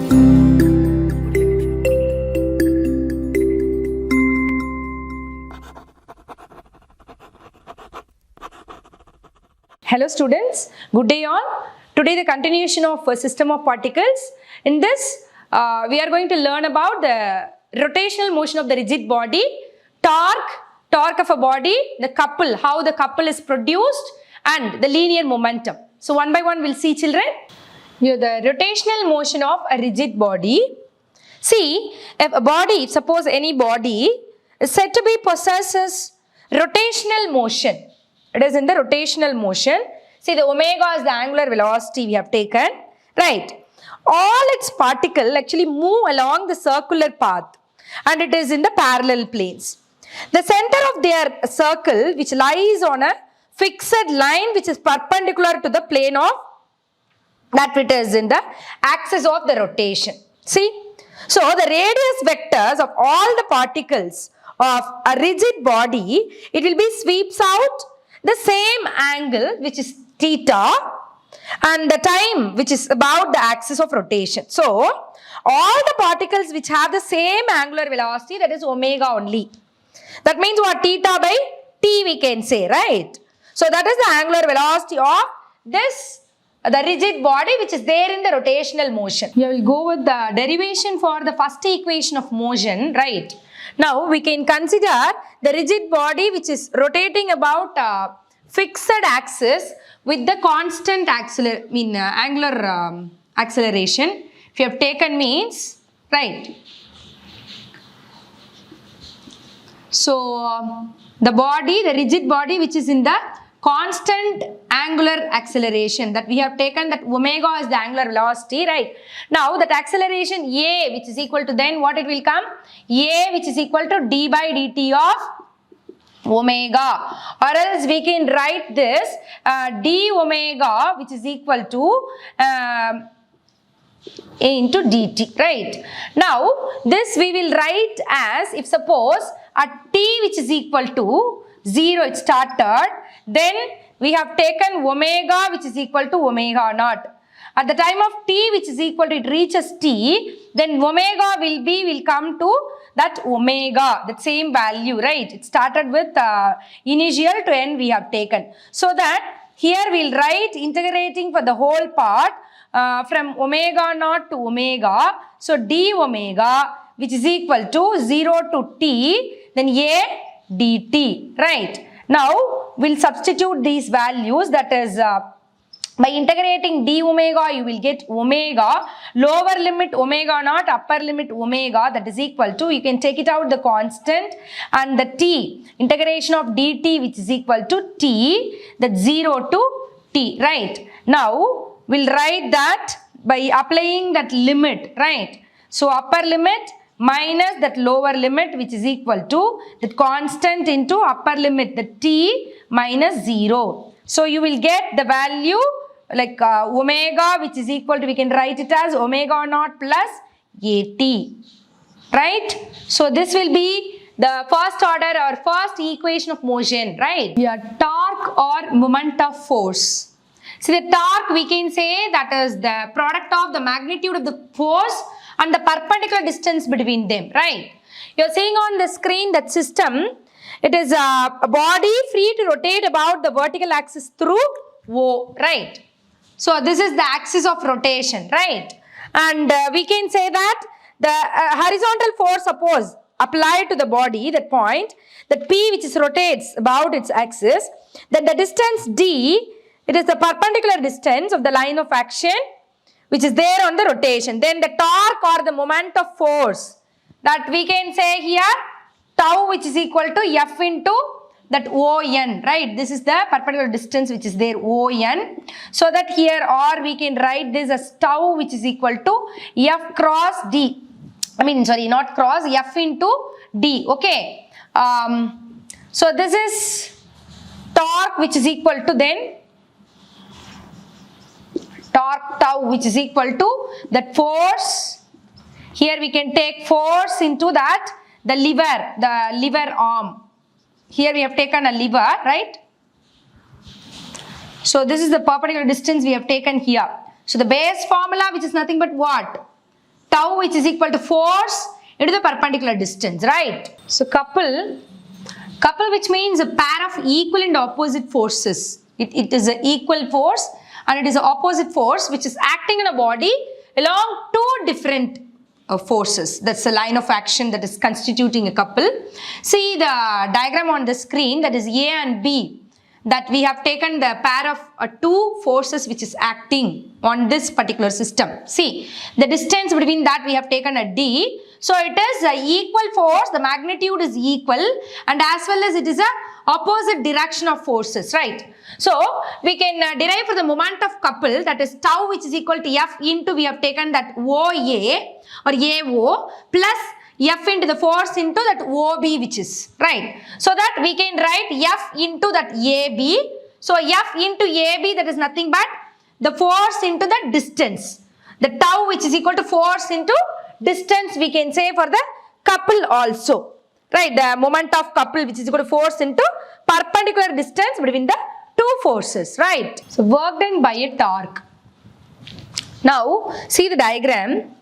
Hello students, good day all. Today the continuation of system of particles. In this we are going to learn about the rotational motion of the rigid body, torque of a body, the couple, how the couple is produced, and the linear momentum. So one by one we'll see, children. Here the rotational motion of a rigid body. See, if a body, suppose any body is said to be possesses rotational motion. It is in the rotational motion. See, the omega is the angular velocity we have taken, right? All its particles actually move along the circular path and it is in the parallel planes. The center of their circle, which lies on a fixed line which is perpendicular to the plane of that which is in the axis of the rotation. See? So, the radius vectors of all the particles of a rigid body, it will be sweeps out the same angle which is theta and the time which is about the axis of rotation. So, all the particles which have the same angular velocity, that is omega only. That means what? Theta by t we can say, right? So, that is the angular velocity of this, the rigid body which is there in the rotational motion. You will go with the derivation for the first equation of motion, right? Now, we can consider the rigid body which is rotating about a fixed axis with the constant angular acceleration. If you have taken means, right? So, the body, the rigid body which is in the constant angular acceleration, that we have taken, that omega is the angular velocity, right? Now that acceleration a which is equal to, then what it will come? A which is equal to d by dt of omega, or else we can write this d omega which is equal to a into dt, right? Now this we will write as, if suppose at t which is equal to 0 it started, then we have taken omega which is equal to omega naught. At the time of t which is equal to, it reaches t, then omega will come to that omega, that same value, right? It started with initial to end we have taken. So that here we will write integrating for the whole part from omega naught to omega. So d omega which is equal to 0 to t, then a dt, right? Now, we'll substitute these values, that is by integrating d omega you will get omega, lower limit omega naught, upper limit omega, that is equal to, you can take it out the constant, and the t, integration of dt which is equal to t, that 0 to t, right? Now, we'll write that by applying that limit, right? So, upper limit minus that lower limit which is equal to that constant into upper limit, the t minus 0. So, you will get the value like omega which is equal to, we can write it as omega naught plus at, right? So, this will be the first order or first equation of motion, right? Yeah, torque or moment of force. See, the torque we can say that is the product of the magnitude of the force and the perpendicular distance between them, right? You are seeing on the screen that system, it is a body free to rotate about the vertical axis through O, right? So, this is the axis of rotation, right? And we can say that the horizontal force, suppose, applied to the body, that point, that P which is rotates about its axis, then the distance D, it is the perpendicular distance of the line of action which is there on the rotation. Then the torque or the moment of force, that we can say here tau which is equal to F into that ON, right? This is the perpendicular distance which is there, ON. So that here, or we can write this as tau which is equal to F cross D. Not cross, F into D, okay? So this is torque which is equal to then torque tau which is equal to that force. Here we can take force into that, the lever arm. Here we have taken a lever, right? So this is the perpendicular distance we have taken here. So the base formula which is nothing but what? tau which is equal to force into the perpendicular distance, right? So couple which means a pair of equal and opposite forces. It is an equal force and it is an opposite force which is acting in a body along two different forces. That's a line of action that is constituting a couple. See the diagram on the screen, that is A and B, that we have taken the pair of two forces which is acting on this particular system. See, the distance between that we have taken a D. So it is an equal force, the magnitude is equal, and as well as it is a opposite direction of forces, right? So we can derive for the moment of couple, that is tau which is equal to F into, we have taken that OA or AO plus F into the force into that OB which is, right? So that we can write F into that AB. So F into AB, that is nothing but the force into the distance. The tau which is equal to force into distance we can say for the couple also. Right, the moment of couple which is equal to force into perpendicular distance between the two forces, right? So work done by a torque. Now see the diagram.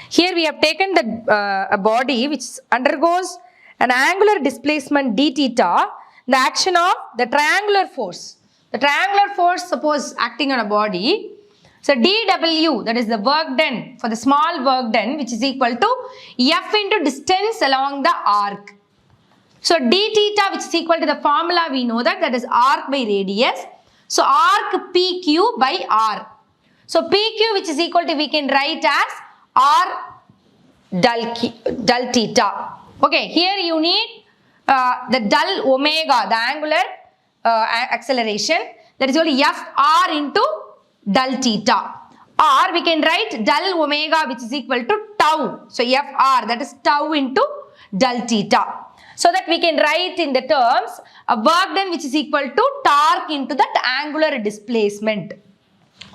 Here we have taken the a body which undergoes an angular displacement d theta, the action of the triangular force. The triangular force suppose acting on a body. So dW, that is the work done for the small work done, which is equal to F into distance along the arc. So d theta which is equal to the formula we know that is arc by radius. So arc PQ by R. So PQ which is equal to we can write as R del theta. Okay, here you need the del omega, the angular acceleration, that is equal to FR into del theta. Or we can write del omega which is equal to tau. So FR, that is tau into del theta. So that we can write in the terms a work done which is equal to torque into that angular displacement.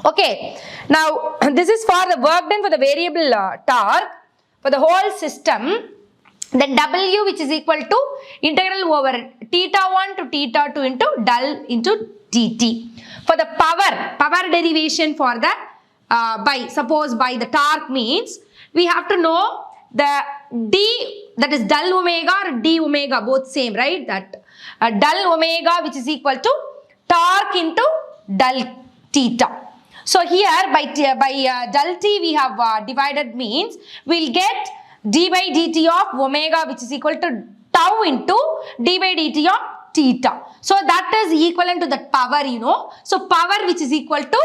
Okay, now this is for the work done for the variable torque for the whole system. Then W which is equal to integral over theta 1 to theta 2 into del into dt. For the power derivation for the suppose by the torque means we have to know the d, that is del omega or d omega, both same, right? That del omega which is equal to torque into del theta. So here by del t we have divided means we'll get d by dt of omega which is equal to tau into d by dt of theta. So that is equivalent to that power, you know. So power which is equal to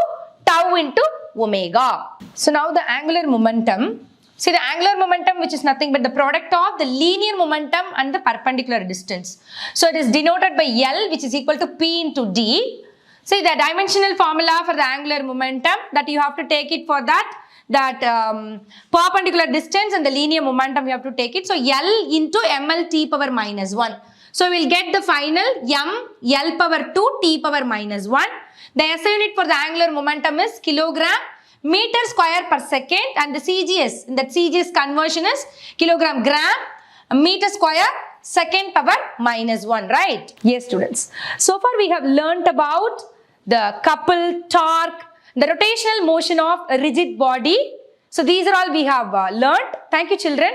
tau into omega. So now the angular momentum. See the angular momentum which is nothing but the product of the linear momentum and the perpendicular distance. So it is denoted by L which is equal to P into D. See the dimensional formula for the angular momentum that you have to take it for that perpendicular distance and the linear momentum you have to take it. So L into ML t power minus 1. So we will get the final M L power 2 t power minus 1. The SI unit for the angular momentum is kilogram meter square per second, and the CGS, in that CGS conversion is kilogram gram meter square second power minus 1, right? Yes students. So far we have learnt about the couple, torque, the rotational motion of a rigid body. So these are all we have learnt. Thank you children.